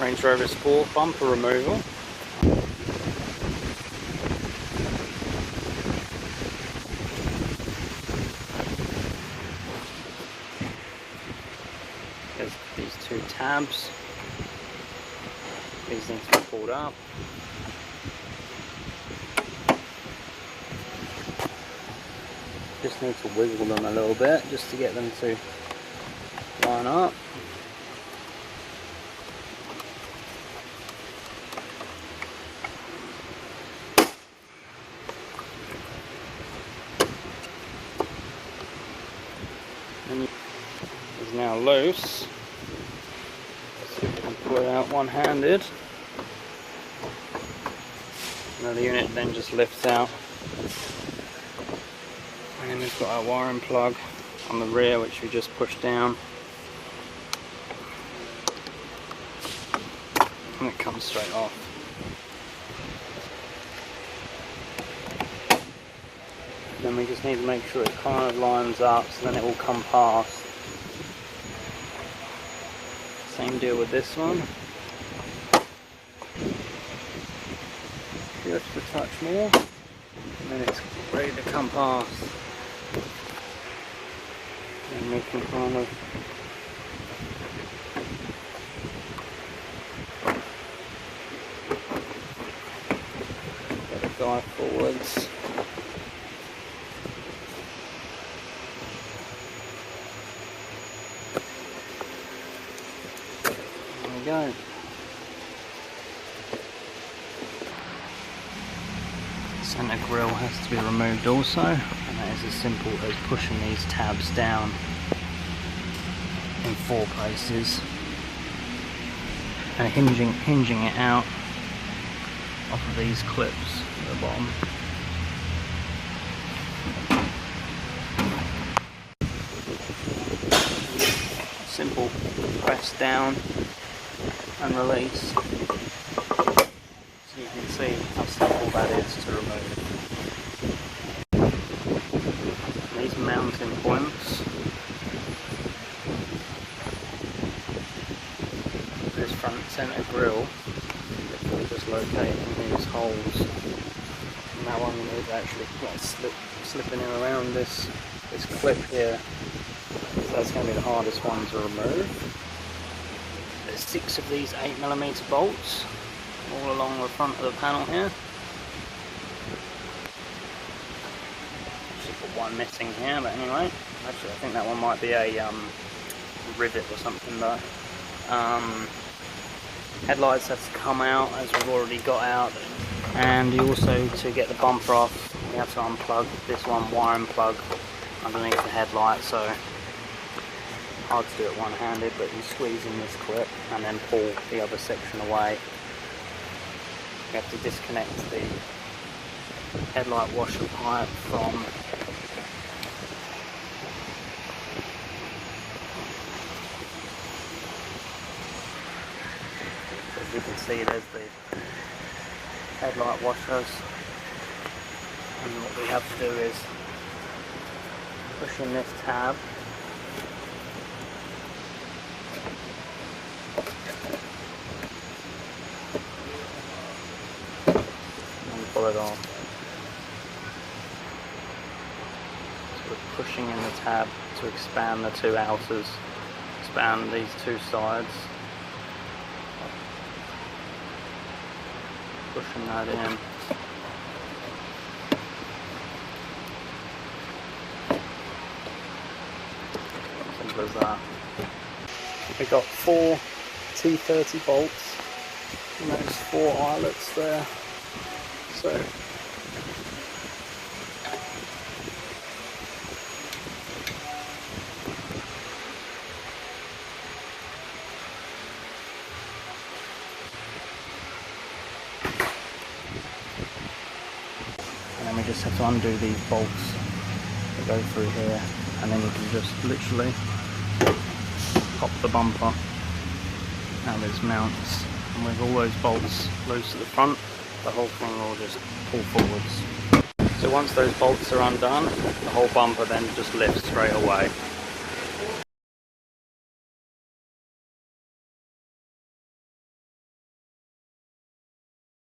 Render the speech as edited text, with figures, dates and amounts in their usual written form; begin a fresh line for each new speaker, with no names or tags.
Range Rover Sport bumper removal. There's these two tabs. These need to be pulled up. Just need to wiggle them a little bit just to get them to line up. And it's now loose. Let's see if we can pull it out one-handed. Now the unit then just lifts out. And we've got our wiring plug on the rear, which we just pushed down. And it comes straight off. Then we just need to make sure it kind of lines up, so then it will come past. Same deal with this one. Just a touch more, and then it's ready to come past. And we can kind of get a guy forwards. There we go. Center grille has to be removed also, and that is as simple as pushing these tabs down in 4 places and hinging it out off of these clips at the bottom. Simple press down and release. So you can see how simple that is to remove. These mounting points, this front centre grille, will just locate in these holes. And that one is actually like slipping in around this clip here. So that's going to be the hardest one to remove. There's 6 of these 8mm bolts all along the front of the panel here. Just got one missing here, but anyway, actually I think that one might be a rivet or something though. Headlights have to come out, as we've already got out, and you also, to get the bumper off, you have to unplug this one wiring plug underneath the headlight. So hard to do it one-handed, but you squeeze in this clip and then pull the other section away. You have to disconnect the headlight washer pipe from as you can see, there's the headlight washers, and what we have to do is push in this tab and pull it off. So we're pushing in the tab to expand the 2 outers, expand these 2 sides, pushing that in. Simple as that. We've got 4 T30 bolts and those 4 eyelets there. So and then we just have to undo these bolts that go through here, and then you can just literally pop the bumper out of its mounts, and with all those bolts loose at the front, the whole thing will just pull forwards. So once those bolts are undone, the whole bumper then just lifts straight away.